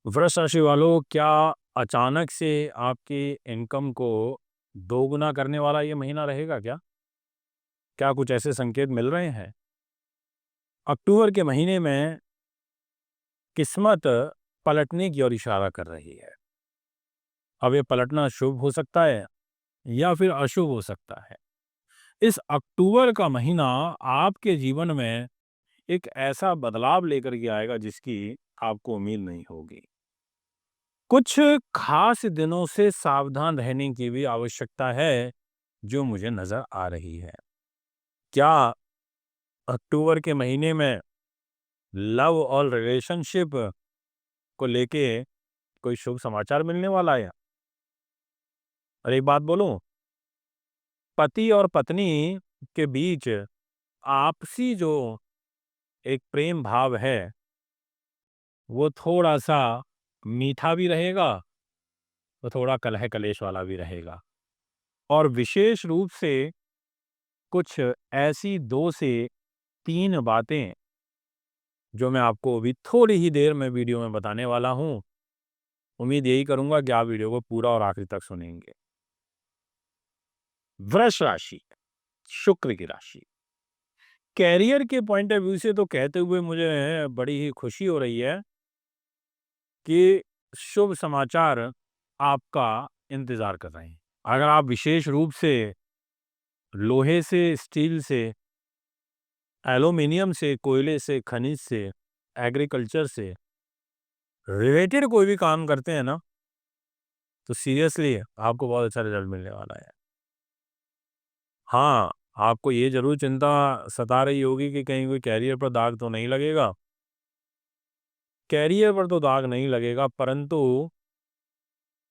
वृष राशि वालों, क्या अचानक से आपकी इनकम को दोगुना करने वाला ये महीना रहेगा क्या? क्या कुछ ऐसे संकेत मिल रहे हैं? अक्टूबर के महीने में किस्मत पलटने की ओर इशारा कर रही है। अब ये पलटना शुभ हो सकता है या फिर अशुभ हो सकता है। इस अक्टूबर का महीना आपके जीवन में एक ऐसा बदलाव लेकर के आएगा जिसकी आपको उम्मीद नहीं होगी। कुछ खास दिनों से सावधान रहने की भी आवश्यकता है, जो मुझे नजर आ रही है। क्या अक्टूबर के महीने में लव और रिलेशनशिप को लेके कोई शुभ समाचार मिलने वाला है? और एक बात बोलूं, पति और पत्नी के बीच आपसी जो एक प्रेम भाव है, वो थोड़ा सा मीठा भी रहेगा, तो थोड़ा कलह कलेश वाला भी रहेगा। और विशेष रूप से कुछ ऐसी 2 से 3 बातें जो मैं आपको अभी थोड़ी ही देर में वीडियो में बताने वाला हूं। उम्मीद यही करूंगा कि आप वीडियो को पूरा और आखिर तक सुनेंगे। वृष राशि, शुक्र की राशि। कैरियर के पॉइंट ऑफ व्यू से तो कहते हुए मुझे बड़ी ही खुशी हो रही है कि शुभ समाचार आपका इंतजार कर रहे हैं। अगर आप विशेष रूप से लोहे से, स्टील से, एल्यूमिनियम से, कोयले से, खनिज से, एग्रीकल्चर से रिलेटेड कोई भी काम करते हैं ना, तो सीरियसली आपको बहुत अच्छा रिजल्ट मिलने वाला है। हाँ, आपको ये ज़रूर चिंता सता रही होगी कि कहीं कोई कैरियर पर दाग तो नहीं लगेगा। कैरियर पर तो दाग नहीं लगेगा, परंतु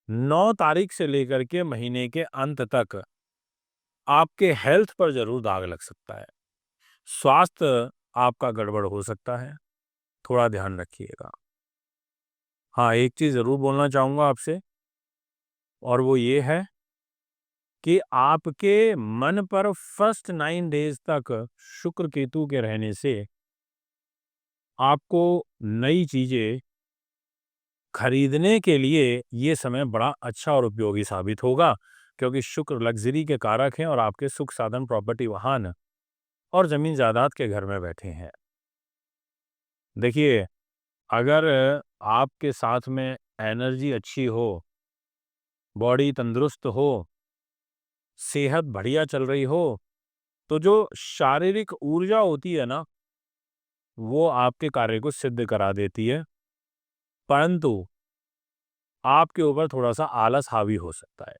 9 तारीख से लेकर के महीने के अंत तक आपके हेल्थ पर ज़रूर दाग लग सकता है। स्वास्थ्य आपका गड़बड़ हो सकता है, थोड़ा ध्यान रखिएगा। हाँ, एक चीज़ ज़रूर बोलना चाहूँगा आपसे, और वो ये है कि आपके मन पर फर्स्ट 9 डेज़ तक शुक्र केतु के रहने से आपको नई चीज़ें खरीदने के लिए ये समय बड़ा अच्छा और उपयोगी साबित होगा, क्योंकि शुक्र लग्ज़री के कारक हैं और आपके सुख साधन, प्रॉपर्टी, वाहन और ज़मीन जायदाद के घर में बैठे हैं। देखिए, अगर आपके साथ में एनर्जी अच्छी हो, बॉडी तंदुरुस्त हो, सेहत बढ़िया चल रही हो, तो जो शारीरिक ऊर्जा होती है ना, वो आपके कार्य को सिद्ध करा देती है, परंतु आपके ऊपर थोड़ा-सा आलस हावी हो सकता है,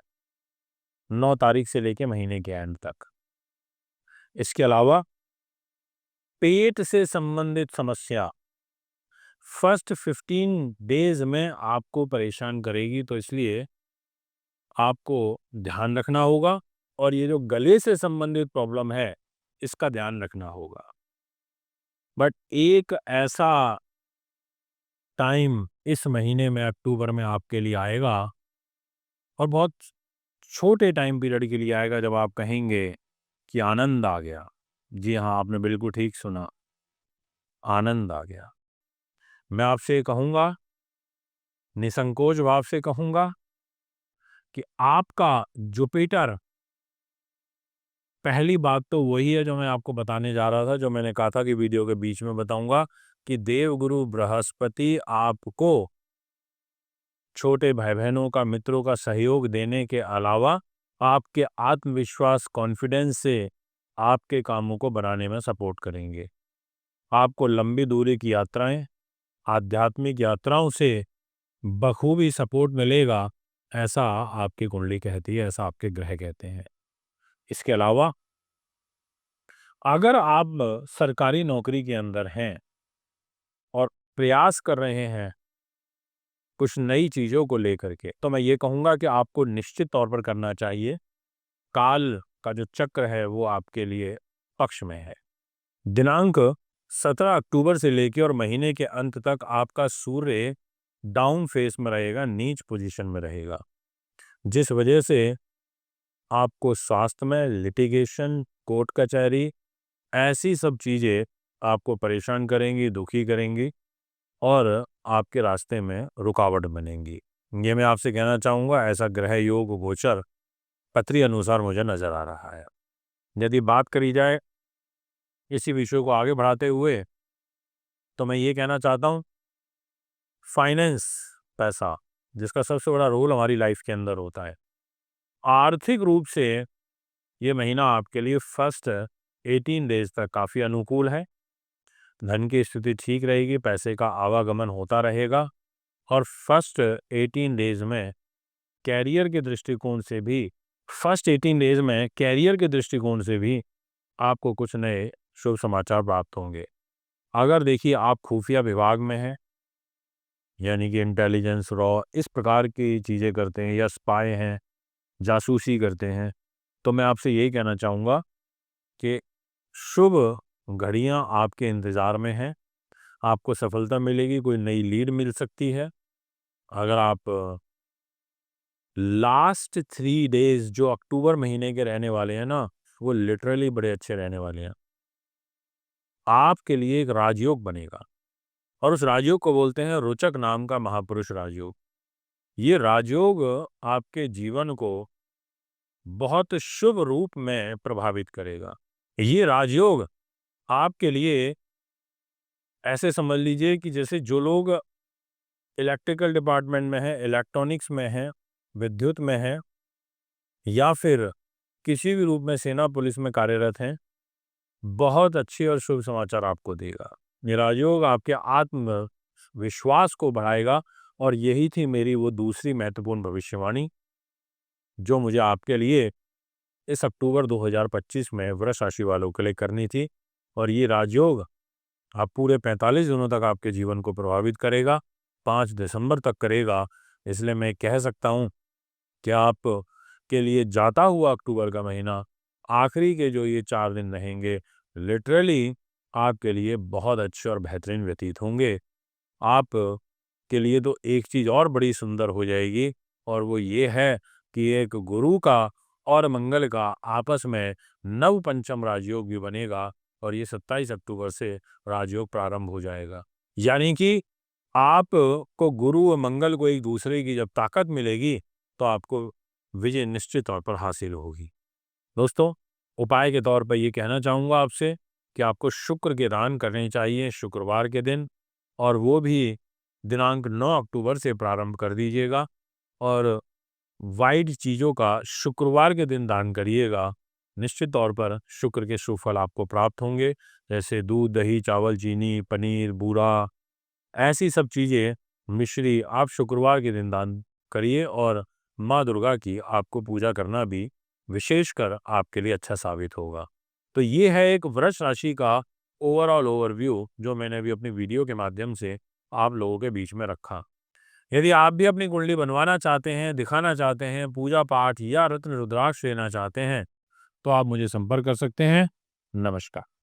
9 तारीख से लेके महीने के एंड तक। इसके अलावा पेट से संबंधित समस्या फर्स्ट 15 डेज़ में आपको परेशान करेगी, तो इसलिए आपको ध्यान रखना होगा, और ये जो गले से संबंधित प्रॉब्लम है, इसका ध्यान रखना होगा। बट एक ऐसा टाइम इस महीने में, अक्टूबर में आपके लिए आएगा, और बहुत छोटे टाइम पीरियड के लिए आएगा, जब आप कहेंगे कि आनंद आ गया। जी हाँ, आपने बिल्कुल ठीक सुना, आनंद आ गया। मैं आपसे कहूँगा, निसंकोच भाव से कहूँगा कि आपका जुपिटर, पहली बात तो वही है जो मैं आपको बताने जा रहा था, जो मैंने कहा था कि वीडियो के बीच में बताऊँगा, कि देवगुरु बृहस्पति आपको छोटे भाई-बहनों का, मित्रों का सहयोग देने के अलावा आपके आत्मविश्वास, कॉन्फिडेंस से आपके कामों को बनाने में सपोर्ट करेंगे। आपको लंबी दूरी की यात्राएँ, आध्यात्मिक यात्राओं से बखूबी सपोर्ट मिलेगा, ऐसा आपकी कुंडली कहती है, ऐसा आपके ग्रह कहते हैं। इसके अलावा अगर आप सरकारी नौकरी के अंदर हैं और प्रयास कर रहे हैं कुछ नई चीज़ों को लेकर के, तो मैं ये कहूँगा कि आपको निश्चित तौर पर करना चाहिए। काल का जो चक्र है वो आपके लिए पक्ष में है। दिनांक 17 अक्टूबर से लेके और महीने के अंत तक आपका सूर्य डाउन फेस में रहेगा, नीच पोजीशन में रहेगा, जिस वजह से आपको स्वास्थ्य में लिटिगेशन, कोर्ट कचहरी, ऐसी सब चीज़ें आपको परेशान करेंगी, दुखी करेंगी, और आपके रास्ते में रुकावट बनेंगी। ये मैं आपसे कहना चाहूँगा, ऐसा ग्रह योग गोचर पत्री अनुसार मुझे नज़र आ रहा है। यदि बात करी जाए इसी विषय को आगे बढ़ाते हुए, तो मैं ये कहना चाहता हूँ, फाइनेंस, पैसा, जिसका सबसे बड़ा रोल हमारी लाइफ के अंदर होता है, आर्थिक रूप से ये महीना आपके लिए फर्स्ट 18 डेज तक काफ़ी अनुकूल है। धन की स्थिति ठीक रहेगी, पैसे का आवागमन होता रहेगा और फर्स्ट 18 डेज में कैरियर के दृष्टिकोण से भी आपको कुछ नए शुभ समाचार प्राप्त होंगे। अगर देखिए आप खुफिया विभाग में हैं, यानी कि इंटेलिजेंस, रॉ, इस प्रकार की चीज़ें करते हैं या स्पाई हैं, जासूसी करते हैं, तो मैं आपसे यही कहना चाहूँगा कि शुभ घड़ियाँ आपके इंतज़ार में हैं। आपको सफलता मिलेगी, कोई नई लीड मिल सकती है। अगर आप लास्ट 3 डेज जो अक्टूबर महीने के रहने वाले हैं ना, वो लिटरली बड़े अच्छे रहने वाले हैं। आपके लिए एक राजयोग बनेगा और उस राजयोग को बोलते हैं रोचक नाम का महापुरुष राजयोग। ये राजयोग आपके जीवन को बहुत शुभ रूप में प्रभावित करेगा। ये राजयोग आपके लिए ऐसे समझ लीजिए कि जैसे जो लोग इलेक्ट्रिकल डिपार्टमेंट में हैं, इलेक्ट्रॉनिक्स में हैं, विद्युत में हैं या फिर किसी भी रूप में सेना पुलिस में कार्यरत हैं, बहुत अच्छे और शुभ समाचार आपको देगा। ये राजयोग आपके आत्मविश्वास को बढ़ाएगा और यही थी मेरी वो दूसरी महत्वपूर्ण भविष्यवाणी जो मुझे आपके लिए इस अक्टूबर 2025 में वृष राशि वालों के लिए करनी थी। और ये राजयोग आप पूरे 45 दिनों तक आपके जीवन को प्रभावित करेगा, 5 दिसंबर तक करेगा। इसलिए मैं कह सकता हूँ कि आप के लिए जाता हुआ अक्टूबर का महीना, आखिरी के जो ये 4 दिन रहेंगे, लिटरली आपके लिए बहुत अच्छे और बेहतरीन व्यतीत होंगे। आप के लिए तो एक चीज़ और बड़ी सुंदर हो जाएगी और वो ये है कि एक गुरु का और मंगल का आपस में नव पंचम राजयोग भी बनेगा और ये 27 अक्टूबर से राजयोग प्रारंभ हो जाएगा। यानी कि आपको गुरु और मंगल को एक दूसरे की जब ताकत मिलेगी तो आपको विजय निश्चित तौर पर हासिल होगी। दोस्तों, उपाय के तौर पर ये कहना चाहूँगा आपसे कि आपको शुक्र के दान करने चाहिए शुक्रवार के दिन, और वो भी दिनांक 9 अक्टूबर से प्रारंभ कर दीजिएगा और वाइट चीज़ों का शुक्रवार के दिन दान करिएगा। निश्चित तौर पर शुक्र के शुभ फल आपको प्राप्त होंगे, जैसे दूध, दही, चावल, चीनी, पनीर, बूरा, ऐसी सब चीज़ें, मिश्री आप शुक्रवार के दिन दान करिए और माँ दुर्गा की आपको पूजा करना भी विशेषकर आपके लिए अच्छा साबित होगा। तो ये है एक वृष राशि का ओवरऑल ओवरव्यू जो मैंने अभी अपनी वीडियो के माध्यम से आप लोगों के बीच में रखा। यदि आप भी अपनी कुंडली बनवाना चाहते हैं, दिखाना चाहते हैं, पूजा पाठ या रत्न रुद्राक्ष लेना चाहते हैं, तो आप मुझे संपर्क कर सकते हैं। नमस्कार।